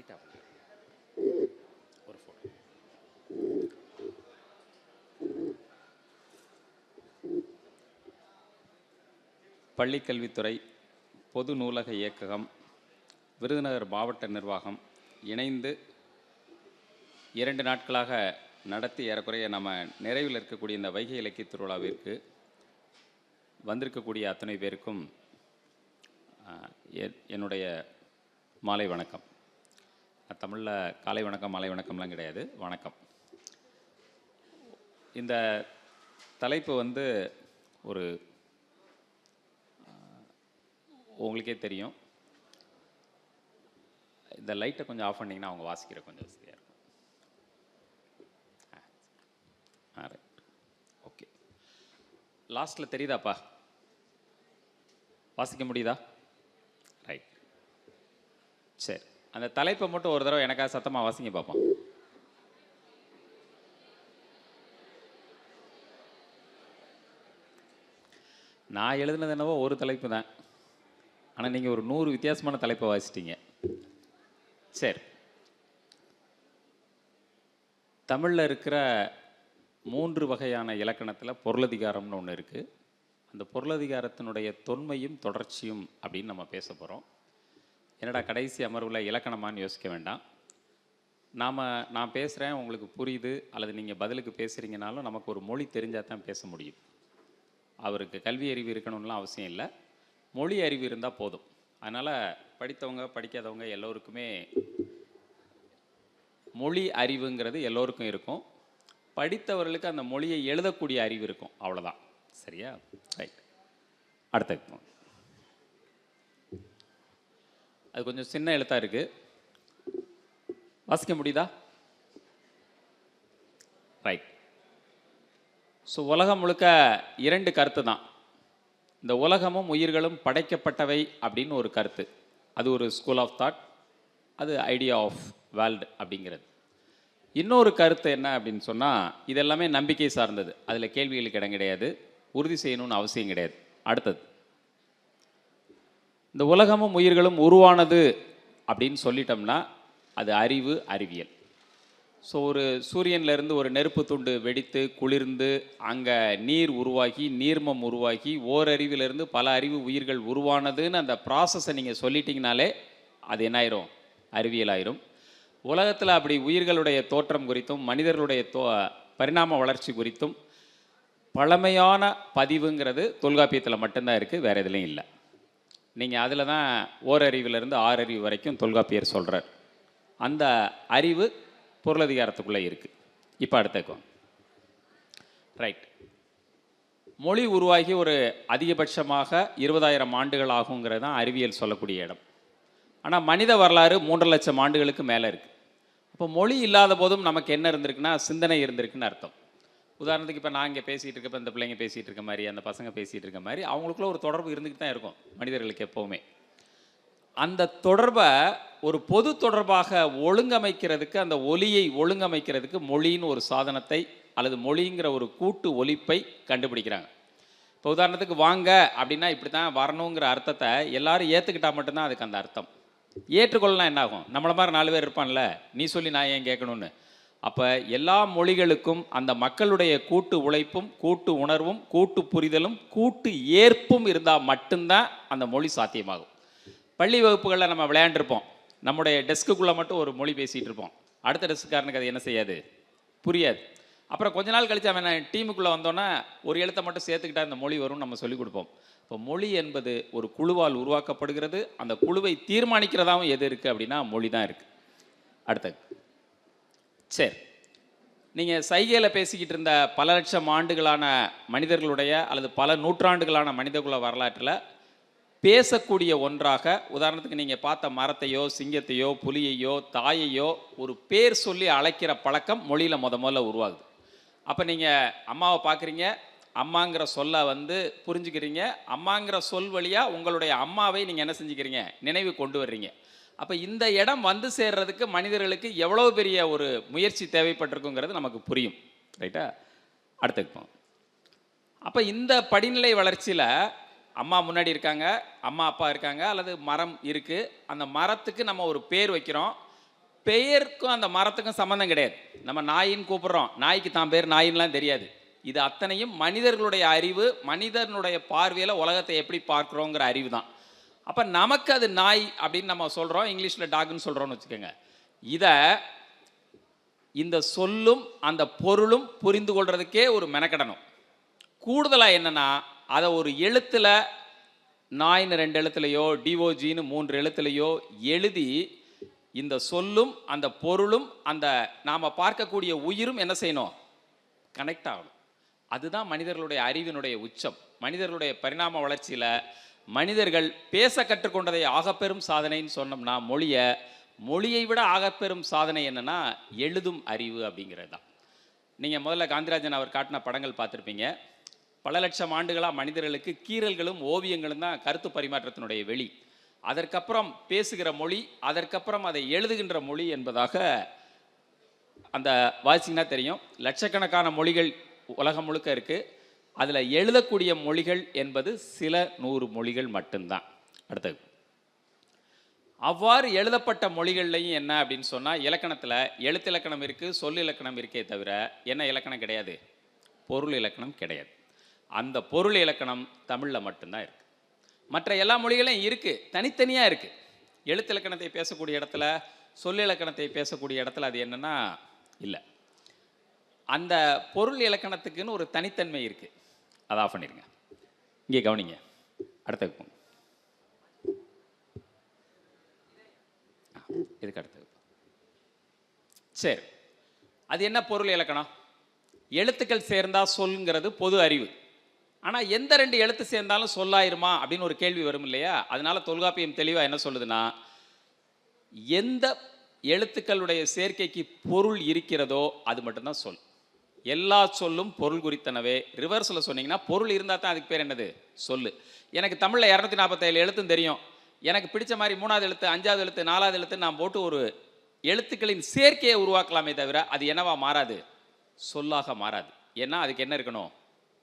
Light off ஒரு phone. பள்ளிக்கல்வித்துறை, பொது நூலக இயக்ககம், விருதுநகர் மாவட்ட நிர்வாகம் இணைந்து 2 நாட்களாக நடத்தி ஏறக்குறைய நம்ம நிறைவில் இருக்கக்கூடிய இந்த வைகை இலக்கிய திருவிழாவிற்கு வந்திருக்கக்கூடிய அத்தனை பேருக்கும் என்னுடைய மாலை வணக்கம். தமிழில் காலை வணக்கம் மாலை வணக்கம்லாம் கிடையாது, வணக்கம். இந்த தலைப்பு ஒரு உங்களுக்கே தெரியும். இந்த லைட்டை கொஞ்சம் ஆஃப் பண்ணிங்கன்னா அவங்க வாசிக்கிற கொஞ்சம் வசதியாக இருக்கும். Right, okay. லாஸ்ட்டில் தெரியுதாப்பா? வாசிக்க முடியுதா? ரைட், சரி. அந்த தலைப்பை மட்டும் ஒரு தடவை எனக்காக சத்தமாக வாசிங்க பார்ப்போம். நான் எழுதுனது என்னவோ ஒரு தலைப்பு தான், ஆனால் நீங்கள் ஒரு 100 வித்தியாசமான தலைப்பை வாசிட்டீங்க. சரி, தமிழில் இருக்கிற 3 வகையான இலக்கணத்தில் பொருளதிகாரம்னு ஒன்று இருக்குது. அந்த பொருளதிகாரத்தினுடைய தொன்மையும் தொடர்ச்சியும் அப்படின்னு நம்ம பேச போகிறோம். என்னடா கடைசி அமர்வில் இலக்கணமானு யோசிக்க வேண்டாம். நான் பேசுகிறேன், உங்களுக்கு புரியுது, அல்லது நீங்கள் பதிலுக்கு பேசுகிறீங்கனாலும் நமக்கு ஒரு மொழி தெரிஞ்சால் தான் பேச முடியும். அவருக்கு கல்வி அறிவு இருக்கணும்லாம் அவசியம் இல்லை, மொழி அறிவு இருந்தால் போதும். அதனால் படித்தவங்க படிக்காதவங்க எல்லோருக்குமே மொழி அறிவுங்கிறது எல்லோருக்கும் இருக்கும். படித்தவர்களுக்கு அந்த மொழியை எழுதக்கூடிய அறிவு இருக்கும், அவ்வளோதான். சரியா? ரைட். அடுத்த அது கொஞ்சம் சின்ன எழுத்தாக இருக்குது, வாசிக்க முடியுதா? ரைட். ஸோ உலகம் முழுக்க 2 கருத்து தான். இந்த உலகமும் உயிர்களும் படைக்கப்பட்டவை அப்படின்னு ஒரு கருத்து, அது ஒரு ஸ்கூல் ஆஃப் தாட், அது ஐடியா ஆஃப் வேர்ல்டு அப்படிங்கிறது. இன்னொரு கருத்து என்ன அப்படின்னு சொன்னால், இதெல்லாமே நம்பிக்கை சார்ந்தது, அதில் கேள்விகளுக்கு இடம் கிடையாது, உறுதி செய்யணும்னு அவசியம் கிடையாது. அடுத்தது, இந்த உலகமும் உயிர்களும் உருவானது அப்படின்னு சொல்லிட்டோம்னா அது அறிவு, அறிவியல். ஸோ ஒரு சூரியன்லேருந்து ஒரு நெருப்பு துண்டு வெடித்து குளிர்ந்து அங்கே நீர் உருவாகி நீர்மம் உருவாகி ஓரறிவிலிருந்து பல அறிவு உயிர்கள் உருவானதுன்னு அந்த ப்ராசஸை நீங்கள் சொல்லிட்டீங்கனாலே அது என்ன ஆயிரும்? அறிவியல் ஆயிரும். உலகத்தில் அப்படி உயிர்களுடைய தோற்றம் குறித்தும் மனிதர்களுடைய பரிணாம வளர்ச்சி குறித்தும் பழமையான பதிவுங்கிறது தொல்காப்பியத்தில் மட்டும்தான் இருக்குது, வேறு எதுலையும் இல்லை. நீங்கள் அதில் தான் ஓரறிவிலிருந்து 6 அறிவு வரைக்கும் தொல்காப்பியர் சொல்கிறார். அந்த அறிவு பொருளதிகாரத்துக்குள்ளே இருக்குது. இப்போ அடுத்தக்கும் ரைட். மொழி உருவாகி ஒரு அதிகபட்சமாக 20,000 ஆண்டுகள் ஆகுங்கிறது தான் அறிவியல் சொல்லக்கூடிய இடம். ஆனால் மனித வரலாறு 3.5 லட்சம் ஆண்டுகளுக்கு மேலே இருக்குது. அப்போ மொழி இல்லாத போதும் நமக்கு என்ன இருந்திருக்குன்னா சிந்தனை இருந்திருக்குன்னு அர்த்தம். உதாரணத்துக்கு இப்போ நான் இங்கே பேசிகிட்டு இருக்கப்போ இந்த பிள்ளைங்க பேசிகிட்டு இருக்க மாதிரி, அந்த பசங்க பேசிகிட்டு இருக்க மாதிரி அவங்களுக்குள்ள ஒரு தொடர்பு இருந்துக்கிட்டு தான் இருக்கும் மனிதர்களுக்கு எப்போவுமே. அந்த தொடர்பை ஒரு பொது தொடர்பாக ஒழுங்கமைக்கிறதுக்கு, அந்த ஒலியை ஒழுங்கமைக்கிறதுக்கு மொழின்னு ஒரு சாதனத்தை அல்லது மொழிங்கிற ஒரு கூட்டு ஒலிப்பை கண்டுபிடிக்கிறாங்க. இப்போ உதாரணத்துக்கு வாங்க அப்படின்னா இப்படி தான் வரணுங்கிற அர்த்தத்தை எல்லாரும் ஏற்றுக்கிட்டால் மட்டும்தான் அதுக்கு அந்த அர்த்தம். ஏற்றுக்கொள்ளலாம் என்ன ஆகும்? நம்மளை மாதிரி 4 பேர் இருப்பான்ல, நீ சொல்லி நான் ஏன் கேட்கணும்னு. அப்போ எல்லா மொழிகளுக்கும் அந்த மக்களுடைய கூட்டு உழைப்பும் கூட்டு உணர்வும் கூட்டு புரிதலும் கூட்டு ஏற்பும் இருந்தால் மட்டும்தான் அந்த மொழி சாத்தியமாகும். பள்ளி வகுப்புகளில் நம்ம விளையாண்டுருப்போம், நம்முடைய டெஸ்க்குள்ளே மட்டும் ஒரு மொழி பேசிகிட்டு இருப்போம், அடுத்த டெஸ்க்குக்காரனுக்கு அது என்ன செய்யாது? புரியாது. அப்புறம் கொஞ்ச நாள் கழிச்சு அவன் டீமுக்குள்ளே வந்தோன்னா ஒரு எழுத்தை மட்டும் சேர்த்துக்கிட்டா இந்த மொழி வரும்னு நம்ம சொல்லிக் கொடுப்போம். இப்போ மொழி என்பது ஒரு குழுவால் உருவாக்கப்படுகிறது. அந்த குழுவை தீர்மானிக்கிறதாவும் எது இருக்குது அப்படின்னா மொழி தான் இருக்குது. அடுத்தது, சரி, நீங்கள் சைகையில் பேசிக்கிட்டு இருந்த பல லட்சம் ஆண்டுகளான மனிதர்களுடைய அல்லது பல நூற்றாண்டுகளான மனிதகுல வரலாற்றில் பேசக்கூடிய ஒன்றாக, உதாரணத்துக்கு நீங்கள் பார்த்த மரத்தையோ சிங்கத்தையோ புலியையோ தாயையோ ஒரு பேர் சொல்லி அழைக்கிற பழக்கம் மொழியில் முதல்ல உருவாகுது. அப்போ நீங்கள் அம்மாவை பார்க்குறீங்க, அம்மாங்கிற சொல்லை புரிஞ்சுக்கிறீங்க, அம்மாங்கிற சொல் வழியாக உங்களுடைய அம்மாவை நீங்கள் என்ன செஞ்சுக்கிறீங்க? நினைவு கொண்டு வர்றீங்க. அப்போ இந்த இடம் சேர்றதுக்கு மனிதர்களுக்கு எவ்வளோ பெரிய ஒரு முயற்சி தேவைப்பட்டிருக்குங்கிறது நமக்கு புரியும். ரைட்டா? அடுத்துக்கு அப்போ இந்த படிநிலை வளர்ச்சியில் அம்மா முன்னாடி இருக்காங்க, அம்மா அப்பா இருக்காங்க, அல்லது மரம் இருக்குது. அந்த மரத்துக்கு நம்ம ஒரு பேர் வைக்கிறோம். பெயருக்கும் அந்த மரத்துக்கும் சம்மந்தம் கிடையாது. நம்ம நாயின்னு கூப்பிடுறோம், நாய்க்கு தான் பேர் நாயின்லாம் தெரியாது. இது அத்தனையும் மனிதர்களுடைய அறிவு, மனிதனுடைய பார்வையில் உலகத்தை எப்படி பார்க்குறோங்கிற அறிவு தான். அப்போ நமக்கு அது நாய் அப்படின்னு நம்ம சொல்கிறோம், இங்கிலீஷில் டாக்னு சொல்கிறோம்னு வச்சுக்கோங்க. இதை இந்த சொல்லும் அந்த பொருளும் புரிந்து கொள்றதுக்கே ஒரு மெனக்கடணும். கூடுதலாக என்னென்னா, அதை ஒரு எழுத்தில் நாயின்னு 2 எழுத்துலையோ டிஓஜின்னு 3 எழுத்துலையோ எழுதி இந்த சொல்லும் அந்த பொருளும் அந்த நாம் பார்க்கக்கூடிய உயிரும் என்ன செய்யணும், கனெக்ட் ஆகணும். அதுதான் மனிதர்களுடைய அறிவினுடைய உச்சம். மனிதர்களுடைய பரிணாம வளர்ச்சியில் மனிதர்கள் பேச கற்றுக்கொண்டதை ஆகப்பெரும் சாதனைன்னு சொன்னோம்னா மொழியை விட ஆகப்பெரும் சாதனை என்னன்னா எழுதும் அறிவு அப்படிங்கிறது தான். நீங்கள் முதல்ல காந்திராஜன் அவர் காட்டின படங்கள் பார்த்துருப்பீங்க. பல லட்சம் ஆண்டுகளாக மனிதர்களுக்கு கீறல்களும் ஓவியங்களும் தான் கருத்து பரிமாற்றத்தினுடைய வெளி. அதற்கப்புறம் பேசுகிற மொழி, அதற்கப்புறம் அதை எழுதுகின்ற மொழி என்பதாக அந்த வாசிங்கன்னா தெரியும். லட்சக்கணக்கான மொழிகள் உலகம் முழுக்க இருக்குது. அதில் எழுதக்கூடிய மொழிகள் என்பது சில 100 மொழிகள் மட்டும்தான். அடுத்தது, அவ்வாறு எழுதப்பட்ட மொழிகள்லையும் என்ன அப்படின்னு சொன்னால், இலக்கணத்தில் எழுத்து இலக்கணம் இருக்குது, சொல் இலக்கணம் இருக்கே தவிர என்ன இலக்கணம் கிடையாது, பொருள் இலக்கணம் கிடையாது. அந்த பொருள் இலக்கணம் தமிழில் மட்டும்தான் இருக்குது. மற்ற எல்லா மொழிகளையும் இருக்குது, தனித்தனியாக இருக்குது. எழுத்து இலக்கணத்தை பேசக்கூடிய இடத்துல, சொல் இலக்கணத்தை பேசக்கூடிய இடத்துல அது என்னன்னா இல்லை. அந்த பொருள் இலக்கணத்துக்குன்னு ஒரு தனித்தன்மை இருக்குது. அதை ஆஃப் பண்ணிடுங்க. இங்கே கவனிங்க. அடுத்தது போங்க. இதுக்கு அடுத்தது. சரி, அது என்ன பொருள் இலக்கணம்? எழுத்துக்கள் சேர்ந்தா சொல்லுங்கிறது பொது அறிவு. ஆனால் எந்த 2 எழுத்து சேர்ந்தாலும் சொல்லாயிருமா அப்படின்னு ஒரு கேள்வி வரும் இல்லையா? அதனால தொல்காப்பியம் தெளிவாக என்ன சொல்லுதுன்னா, எந்த எழுத்துக்களுடைய சேர்க்கைக்கு பொருள் இருக்கிறதோ அது மட்டும்தான் சொல். எல்லா சொல்லும் பொருள் குறித்தனவே. ரிவர்ஸில் சொன்னீங்கன்னா பொருள் இருந்தால் தான் அதுக்கு பேர் என்னது, சொல்லு. எனக்கு தமிழில் 247 எழுத்தும் தெரியும். எனக்கு பிடிச்ச மாதிரி 3வது எழுத்து, 5வது எழுத்து, 4வது எழுத்து நான் போட்டு ஒரு எழுத்துக்களின் சேர்க்கையை உருவாக்கலாமே தவிர அது என்னவா மாறாது, சொல்லாக மாறாது. ஏன்னா அதுக்கு என்ன இருக்கணும்,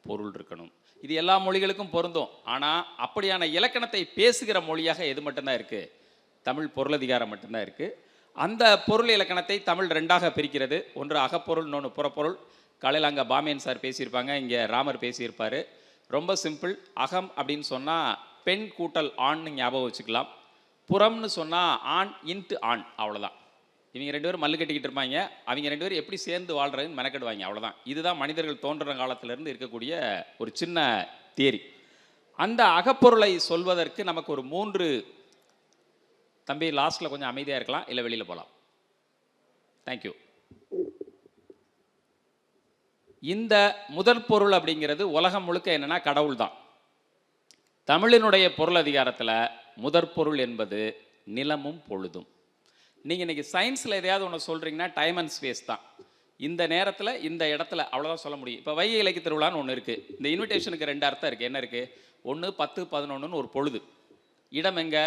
பொருள் இருக்கணும். இது எல்லா மொழிகளுக்கும் பொருந்தும். ஆனால் அப்படியான இலக்கணத்தை பேசுகிற மொழியாக எது மட்டும்தான் இருக்குது, தமிழ் பொருளதிகாரம் மட்டும்தான் இருக்குது. அந்த பொருள் இலக்கணத்தை தமிழ் 2ஆக பிரிக்கிறது. ஒன்று அகப்பொருள், இன்னொன்று புறப்பொருள். காலையில் அங்கே பாமியன் சார் பேசியிருப்பாங்க, இங்கே ராமர் பேசியிருப்பார். ரொம்ப சிம்பிள். அகம் அப்படின்னு சொன்னால் பெண் கூட்டல் ஆண்னு ஞாபகம் வச்சுக்கலாம். புறம்னு சொன்னால் ஆண் இன்ட்டு ஆண், அவ்வளோதான். இவங்க 2 பேரும் மல்லு கட்டிக்கிட்டு இருப்பாங்க. அவங்க 2 பேரும் எப்படி சேர்ந்து வாழ்கிறதுன்னு மெனக்கெடுவாங்க, அவ்வளோதான். இதுதான் மனிதர்கள் தோன்றுற காலத்திலேருந்து இருக்கக்கூடிய ஒரு சின்ன தியரி. அந்த அகப்பொருளை சொல்வதற்கு நமக்கு ஒரு 3 தம்பி லாஸ்ட்டில் கொஞ்சம் அமைதியாக இருக்கலாம், இல்லை வெளியில் போகலாம். தேங்க்யூ. இந்த முதல் பொருள் அப்படிங்கிறது உலகம் முழுக்க என்னன்னா கடவுள் தான். தமிழினுடைய பொருள் அதிகாரத்தில் முதற் பொருள் என்பது நிலமும் பொழுதும். நீங்கள் இன்றைக்கி சயின்ஸில் எதையாவது ஒன்று சொல்கிறீங்கன்னா டைம் அண்ட் ஸ்பேஸ் தான். இந்த நேரத்தில் இந்த இடத்துல அவ்வளோதான் சொல்ல முடியும். இப்போ வைகை இலக்கிய திருவிழான்னு ஒன்று இருக்குது. இந்த இன்விடேஷனுக்கு 2 அர்த்தம் இருக்குது. என்ன இருக்குது, ஒன்று 10, 11ன்னு ஒரு பொழுது. இடம் எங்கே,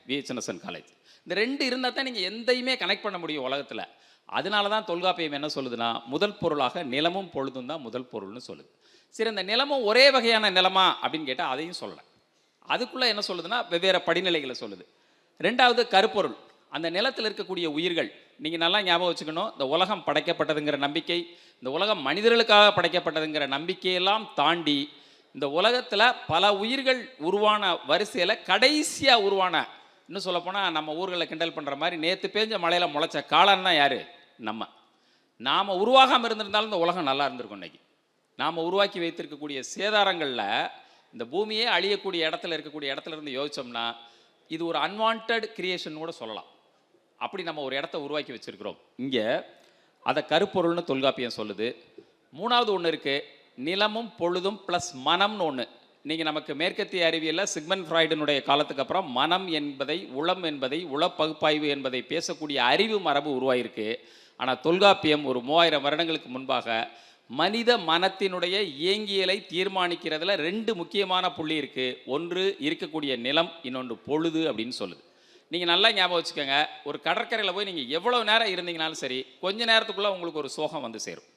விஎச்என்எஸ்என் காலேஜ். இந்த 2 இருந்தால் தான் நீங்கள் எந்தையுமே கனெக்ட் பண்ண முடியும் உலகத்தில். அதனால தான் தொல்காப்பியம் என்ன சொல்லுதுன்னா, முதல் பொருளாக நிலமும் பொழுதும் தான் முதல் பொருள்னு சொல்லுது. சரி, அந்த நிலமும் ஒரே வகையான நிலமா அப்படின்னு கேட்டால் அதையும் சொல்லலை. அதுக்குள்ளே என்ன சொல்லுதுன்னா வெவ்வேறு படிநிலைகளை சொல்லுது. 2வது கருப்பொருள், அந்த நிலத்தில் இருக்கக்கூடிய உயிர்கள். நீங்கள் நல்லா ஞாபகம் வச்சுக்கணும், இந்த உலகம் படைக்கப்பட்டதுங்கிற நம்பிக்கை, இந்த உலகம் மனிதர்களுக்காக படைக்கப்பட்டதுங்கிற நம்பிக்கையெல்லாம் தாண்டி இந்த உலகத்தில் பல உயிர்கள் உருவான வரிசையில் கடைசியாக உருவான, இன்னும் சொல்லப்போனால் நம்ம ஊர்களில் கிண்டல் பண்ணுற மாதிரி நேற்று பேஞ்ச மழையில் முளைச்ச காளான் தான் யார், நம்ம. நாம் உருவாகாமல் இருந்திருந்தாலும் இந்த உலகம் நல்லா இருந்திருக்கும். இன்றைக்கி நாம் உருவாக்கி வைத்திருக்கக்கூடிய சேதாரங்களில் இந்த பூமியே அழியக்கூடிய இடத்துல இருக்கக்கூடிய இடத்துல இருந்து யோசிச்சோம்னா இது ஒரு அன்வான்ட் கிரியேஷன் கூட சொல்லலாம். அப்படி நம்ம ஒரு இடத்த உருவாக்கி வச்சுருக்கிறோம். இங்கே அதை கருப்பொருள்னு தொல்காப்பியம் சொல்லுது. 3வது ஒன்று இருக்குது, நிலமும் பொழுதும் ப்ளஸ் மனம்னு ஒன்று. நீங்கள் நமக்கு மேற்கத்திய அறிவியலில் சிக்மண்ட் ஃப்ராய்டினுடைய காலத்துக்கு அப்புறம் மனம் என்பதை, உளம் என்பதை, உளப்பகுப்பாய்வு என்பதை பேசக்கூடிய அறிவு மரபு உருவாயிருக்கு. ஆனால் தொல்காப்பியம் ஒரு 3000 வருடங்களுக்கு முன்பாக மனித மனத்தினுடைய இயங்கியலை தீர்மானிக்கிறதுல 2 முக்கியமான புள்ளி இருக்குது. ஒன்று இருக்கக்கூடிய நிலம், இன்னொன்று பொழுது அப்படின்னு சொல்லுது. நீங்கள் நல்லா ஞாபகம் வச்சுக்கோங்க, ஒரு கடற்கரையில் போய் நீங்கள் எவ்வளோ நேரம் இருந்தீங்கனாலும் சரி, கொஞ்ச நேரத்துக்குள்ளே உங்களுக்கு ஒரு சோகம் வந்து சேரும்.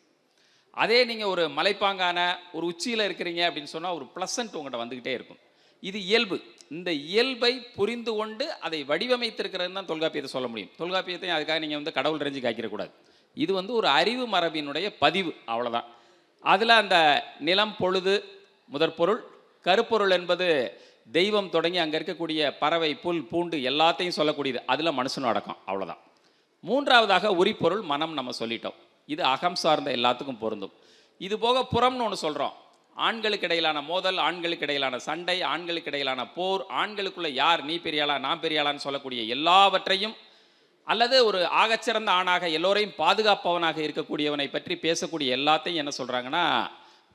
அதே நீங்கள் ஒரு மலைப்பாங்கான ஒரு உச்சியில் இருக்கிறீங்க அப்படின்னு சொன்னால் ஒரு ப்ளசன்ட் உங்கள்கிட்ட வந்துக்கிட்டே இருக்கும். இது இயல்பு. இந்த இயல்பை புரிந்து கொண்டு அதை வடிவமைத்திருக்கிறது தான் தொல்காப்பியத்தை சொல்ல முடியும். தொல்காப்பியத்தையும் அதுக்காக நீங்கள் வந்து கடவுள் ரெஞ்சு காய்க்கிறக்கூடாது. இது வந்து ஒரு அறிவு மரபினுடைய பதிவு, அவ்வளோதான். அதில் அந்த நிலம் பொழுது முதற்பொருள், கருப்பொருள் என்பது தெய்வம் தொடங்கி அங்கே இருக்கக்கூடிய பறவை புல் பூண்டு எல்லாத்தையும் சொல்லக்கூடியது. அதில் மனுஷனும் அடக்கம், அவ்வளோதான். மூன்றாவதாக உரிப்பொருள் மனம் நம்ம சொல்லிட்டோம். இது அகம் சார்ந்த எல்லாத்துக்கும் பொருந்தும். இது போக புறம்னு ஒன்று சொல்கிறோம். ஆண்களுக்கு இடையிலான மோதல், ஆண்களுக்கு இடையிலான சண்டை, ஆண்களுக்கு இடையிலான போர், ஆண்களுக்குள்ள யார் நீ பெரியாளா நான் பெரியாளான்னு சொல்லக்கூடிய எல்லாவற்றையும், அல்லது ஒரு ஆகச்சிறந்த ஆணாக எல்லோரையும் பாதுகாப்பவனாக இருக்கக்கூடியவனை பற்றி பேசக்கூடிய எல்லாத்தையும் என்ன சொல்கிறாங்கன்னா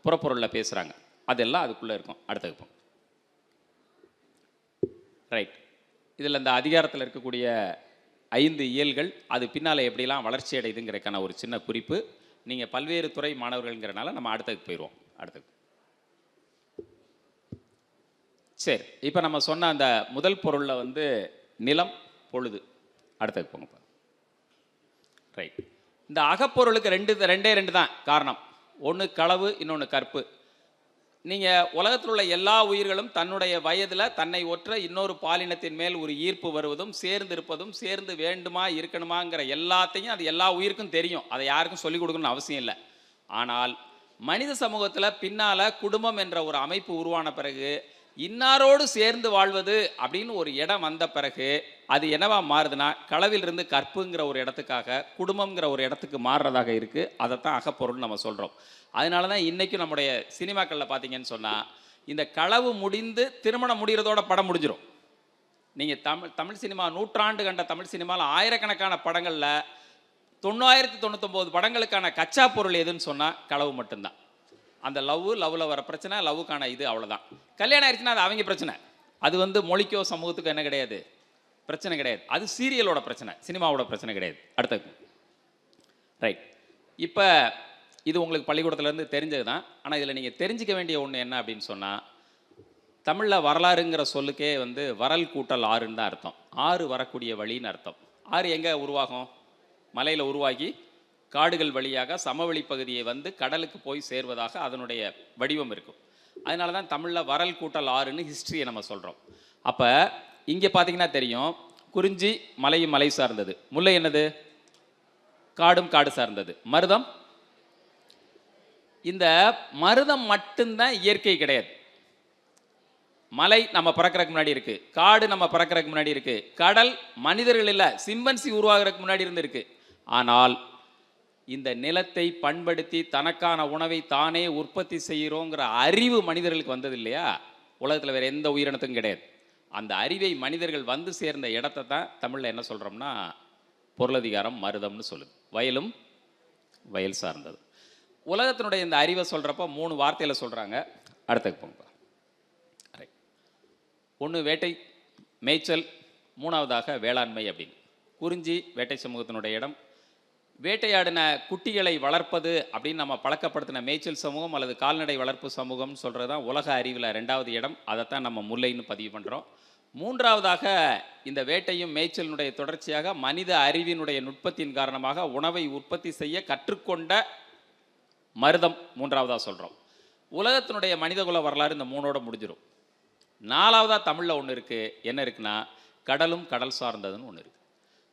புறப்பொருளில் பேசுகிறாங்க. அதெல்லாம் அதுக்குள்ளே இருக்கும். அடுத்தது ரைட். இதில் இந்த அதிகாரத்தில் இருக்கக்கூடிய 5 இயல்கள் அது பின்னால் எப்படிலாம் வளர்ச்சி அடையுதுங்கிறதுக்கான ஒரு சின்ன குறிப்பு. நீங்கள் பல்வேறு துறை மாணவர்கள்ங்கிறனால நம்ம அடுத்ததுக்கு போயிடுவோம். அடுத்தது சரி. இப்போ நம்ம சொன்ன அந்த முதல் பொருளில் வந்து நிலம் பொழுது. அடுத்தது போங்க. ரைட். இந்த அகப்பொருளுக்கு ரெண்டே தான் காரணம். ஒன்று களவு, இன்னொன்று கற்பு. நீங்கள் உலகத்தில் உள்ள எல்லா உயிர்களும் தன்னுடைய வயதில் தன்னை ஒற்ற இன்னொரு பாலினத்தின் மேல் ஒரு ஈர்ப்பு வருவதும் சேர்ந்து இருப்பதும் சேர்ந்து வேண்டுமா இருக்கணுமாங்கிற எல்லாத்தையும் அது எல்லா உயிருக்கும் தெரியும். அதை யாருக்கும் சொல்லிக் கொடுக்கணும்னு அவசியம் இல்லை. ஆனால் மனித சமூகத்தில் பின்னால் குடும்பம் என்ற ஒரு அமைப்பு உருவான பிறகு இன்னாரோடு சேர்ந்து வாழ்வது அப்படின்னு ஒரு இடம் வந்த பிறகு அது என்னவா மாறுதுன்னா களவிலிருந்து கற்புங்கிற ஒரு இடத்துக்காக குடும்பங்கிற ஒரு இடத்துக்கு மாறுறதாக இருக்குது. அதைத்தான் அகப்பொருள் நம்ம சொல்கிறோம். அதனால தான் இன்றைக்கும் நம்முடைய சினிமாக்களில் பார்த்தீங்கன்னு சொன்னால் இந்த களவு முடிந்து திருமணம் முடிகிறதோட படம் முடிஞ்சிடும். நீங்கள் தமிழ் சினிமா நூற்றாண்டு கண்ட தமிழ் சினிமாவில் ஆயிரக்கணக்கான படங்களில் 999 படங்களுக்கான கச்சா பொருள் எதுன்னு சொன்னால் களவு மட்டும்தான். அந்த லவ்வில் வர பிரச்சனை, லவ்வுக்கான இது அவ்வளோதான். கல்யாணம் ஆயிடுச்சுன்னா அது அவங்க பிரச்சனை. அது வந்து மொழிக்கோ சமூகத்துக்கோ என்ன கிடையாது, பிரச்சனை கிடையாது. அது சீரியலோட பிரச்சனை, சினிமாவோட பிரச்சனை கிடையாது. அடுத்தது ரைட். இப்போ இது உங்களுக்கு பள்ளிக்கூடத்துலேருந்து தெரிஞ்சது தான். ஆனால் இதில் நீங்கள் தெரிஞ்சிக்க வேண்டிய ஒன்று என்ன அப்படின்னு சொன்னால், தமிழில் வரலாறுங்கிற சொல்லுக்கே வந்து வரல் கூட்டல் ஆறுன்னு தான் அர்த்தம். ஆறு வரக்கூடிய வழின்னு அர்த்தம். ஆறு எங்கே உருவாகும்? மலையில் உருவாகி காடுகள் வழியாக சமவெளி பகுதியை வந்து கடலுக்கு போய் சேர்வதாக அதனுடைய வடிவம் இருக்கும். அதனால தான் தமிழில் வரல் கூட்டல் ஆறுன்னு ஹிஸ்ட்ரியை நம்ம சொல்கிறோம். அப்போ இங்கே பார்த்தீங்கன்னா தெரியும், குறிஞ்சி மலையும் மலை சார்ந்தது, முல்லை என்னது காடும் காடு சார்ந்தது, மருதம் இந்த மருதம் மட்டும்தான் இயற்கை கிடையாது. மலை நம்ம பிறக்கிறதுக்கு முன்னாடி இருக்கு, காடு நம்ம பிறக்கிறதுக்கு முன்னாடி இருக்கு, கடல் மனிதர்கள் இல்லை சிம்பன்சி உருவாகிறதுக்கு முன்னாடி இருந்து இருக்கு. ஆனால் இந்த நிலத்தை பண்படுத்தி தனக்கான உணவை தானே உற்பத்தி செய்கிறோங்கிற அறிவு மனிதர்களுக்கு வந்தது இல்லையா? உலகத்தில் வேறு எந்த உயிரினத்துக்கும் கிடையாது. அந்த அறிவை மனிதர்கள் வந்து சேர்ந்த இடத்தை தான் தமிழில் என்ன சொல்கிறோம்னா பொருளதிகாரம் மருதம்னு சொல்லுது. வயலும் வயல் சார்ந்தது. உலகத்தினுடைய இந்த அறிவை சொல்கிறப்ப 3 வார்த்தையில் சொல்கிறாங்க. அடுத்தது போங்க. ரைட். ஒன்று வேட்டை மேய்ச்சல், மூணாவதாக வேளாண்மை அப்படின்னு. குறிஞ்சி வேட்டை சமூகத்தினுடைய இடம். வேட்டையாடின குட்டிகளை வளர்ப்பது அப்படின்னு நம்ம பழக்கப்படுத்தின மேய்ச்சல் சமூகம் அல்லது கால்நடை வளர்ப்பு சமூகம்னு சொல்கிறது தான் உலக அறிவில் 2வது இடம். அதைத்தான் நம்ம முல்லைன்னு பதிவு பண்ணுறோம். மூன்றாவதாக இந்த வேட்டையும் மேய்ச்சலினுடைய தொடர்ச்சியாக மனித அறிவினுடைய நுட்பத்தின் காரணமாக உணவை உற்பத்தி செய்ய கற்றுக்கொண்ட மருதம் மூன்றாவதாக சொல்கிறோம். உலகத்தினுடைய மனிதகுல வரலாறு இந்த 3ஓட முடிஞ்சிடும். 4வதாக தமிழில் ஒன்று இருக்குது. என்ன இருக்குன்னா கடலும் கடல் சார்ந்ததுன்னு ஒன்று இருக்குது.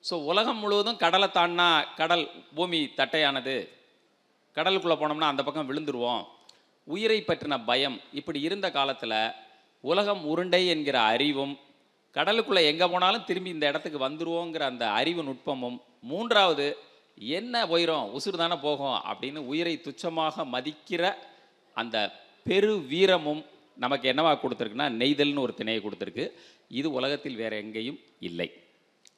ஸோ உலகம் முழுவதும் கடலை தாண்டினா கடல் பூமி தட்டையானது, கடலுக்குள்ளே போனோம்னா அந்த பக்கம் விழுந்துருவோம், உயிரை பற்றின பயம், இப்படி இருந்த காலத்தில் உலகம் உருண்டை என்கிற அறிவும் கடலுக்குள்ளே எங்கே போனாலும் திரும்பி இந்த இடத்துக்கு வந்துருவோங்கிற அந்த அறிவு நுட்பமும், மூன்றாவது என்ன உயிரும் உசுறு தானே போகும் அப்படின்னு உயிரை துச்சமாக மதிக்கிற அந்த பெரு வீரமும் நமக்கு என்னவா கொடுத்துருக்குன்னா நெய்தல்னு ஒரு திணையை கொடுத்துருக்கு. இது உலகத்தில் வேறு எங்கேயும் இல்லை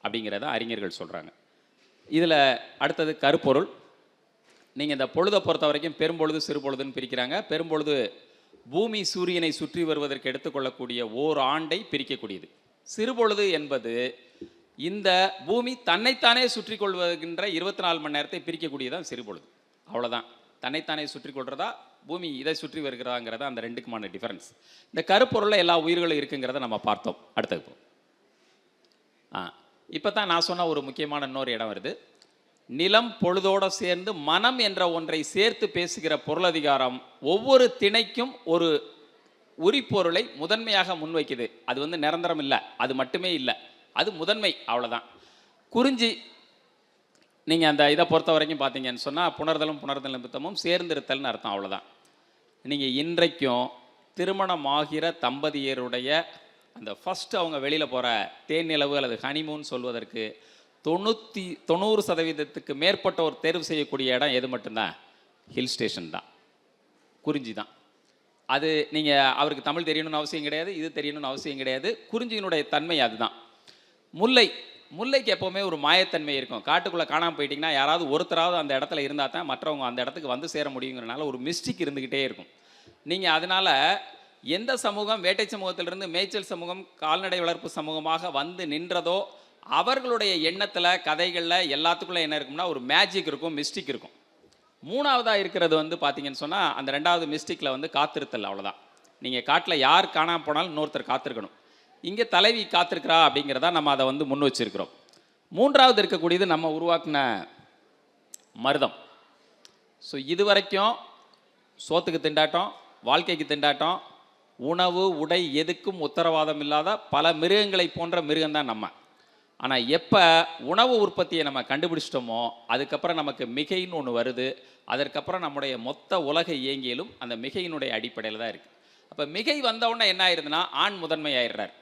அப்படிங்கிறத அறிஞர்கள் சொல்கிறாங்க. இதில் அடுத்தது கருப்பொருள். நீங்கள் இந்த பொழுதை பொறுத்த வரைக்கும் பெரும்பொழுது சிறுபொழுதுன்னு பிரிக்கிறாங்க. பெரும்பொழுது பூமி சூரியனை சுற்றி வருவதற்கு எடுத்துக்கொள்ளக்கூடிய ஓர் ஆண்டை பிரிக்கக்கூடியது. சிறுபொழுது என்பது இந்த பூமி தன்னைத்தானே சுற்றி கொள்வதுகின்ற 24 மணி நேரத்தை பிரிக்கக்கூடியதான் சிறுபொழுது. அவ்வளோதான். தன்னைத்தானே சுற்றி கொள்றதா பூமி இதை சுற்றி வருகிறதாங்கிறத அந்த ரெண்டுக்குமான டிஃபரன்ஸ். இந்த கருப்பொருளில் எல்லா உயிர்களும் இருக்குங்கிறத நம்ம பார்த்தோம். அடுத்தது இப்போ தான் நான் சொன்ன ஒரு முக்கியமான இன்னொரு இடம் வருது. நிலம் பொழுதோடு சேர்ந்து மனம் என்ற ஒன்றை சேர்த்து பேசுகிற பொருளதிகாரம் ஒவ்வொரு திணைக்கும் ஒரு உரிப்பொருளை முதன்மையாக முன்வைக்குது. அது வந்து நிரந்தரம் இல்லை, அது மட்டுமே இல்லை, அது முதன்மை, அவ்வளோதான். குறிஞ்சி நீங்கள் அந்த இதை பொறுத்த வரைக்கும் பார்த்தீங்கன்னு சொன்னால் புணர்தலும் புணர்தல் நிமித்தமும் சேர்ந்திருத்தல்னு அர்த்தம், அவ்வளோதான். நீங்கள் இன்றைக்கும் திருமணமாகிற தம்பதியருடைய அந்த ஃபஸ்ட்டு அவங்க வெளியில் போகிற தேனிலவு அல்லது ஹனிமூன் சொல்வதற்கு 90% மேற்பட்ட ஒரு தேர்வு செய்யக்கூடிய இடம் எது மட்டும்தான்? ஹில் ஸ்டேஷன் தான், குறிஞ்சி தான். அது நீங்கள் அவருக்கு தமிழ் தெரியணும்னு அவசியம் கிடையாது, இது தெரியணும்னு அவசியம் கிடையாது. குறிஞ்சியினுடைய தன்மை அதுதான். முல்லைக்கு எப்போவுமே ஒரு மாயத்தன்மை இருக்கும். காட்டுக்குள்ளே காணாமல் போயிட்டிங்கன்னா யாராவது ஒருத்தராவது அந்த இடத்துல இருந்தால் தான் மற்றவங்க அந்த இடத்துக்கு வந்து சேர முடியுங்கிறனால ஒரு மிஸ்டிக் இருந்துக்கிட்டே இருக்கும். நீங்கள் அதனால் எந்த சமூகம் வேட்டை சமூகத்திலிருந்து மேய்ச்சல் சமூகம் கால்நடை வளர்ப்பு சமூகமாக வந்து நின்றதோ அவர்களுடைய எண்ணத்தில் கதைகளில் எல்லாத்துக்குள்ளே என்ன இருக்கும்னா ஒரு மேஜிக் இருக்கும், மிஸ்டிக் இருக்கும். மூணாவதாக இருக்கிறது வந்து பார்த்தீங்கன்னு சொன்னால் அந்த ரெண்டாவது மிஸ்டிக்கில் வந்து காத்திருத்தல், அவ்வளோதான். நீங்கள் காட்டில் யார் காணாமல் போனாலும் இன்னொருத்தர் காத்திருக்கணும். இங்கே தலைவி காத்திருக்கிறா அப்படிங்கிறதா நம்ம அதை வந்து முன் வச்சிருக்கிறோம். மூன்றாவது இருக்கக்கூடியது நம்ம உருவாக்கின மருதம். ஸோ இது வரைக்கும் சோத்துக்கு திண்டாட்டம், வாழ்க்கைக்கு திண்டாட்டம், உணவு உடை எதுக்கும் உத்தரவாதம் இல்லாத பல மிருகங்களை போன்ற மிருகம்தான் நம்ம. ஆனால் எப்போ உணவு உற்பத்தியை நம்ம கண்டுபிடிச்சிட்டோமோ அதுக்கப்புறம் நமக்கு மிகைன்னு ஒன்று வருது. அதற்கப்புறம் நம்முடைய மொத்த உலக இயங்கியலும் அந்த மிகையினுடைய அடிப்படையில் தான் இருக்குது. அப்போ மிகை வந்தவுடனே என்ன ஆயிடுதுன்னா ஆண் முதன்மை ஆயிடுறார்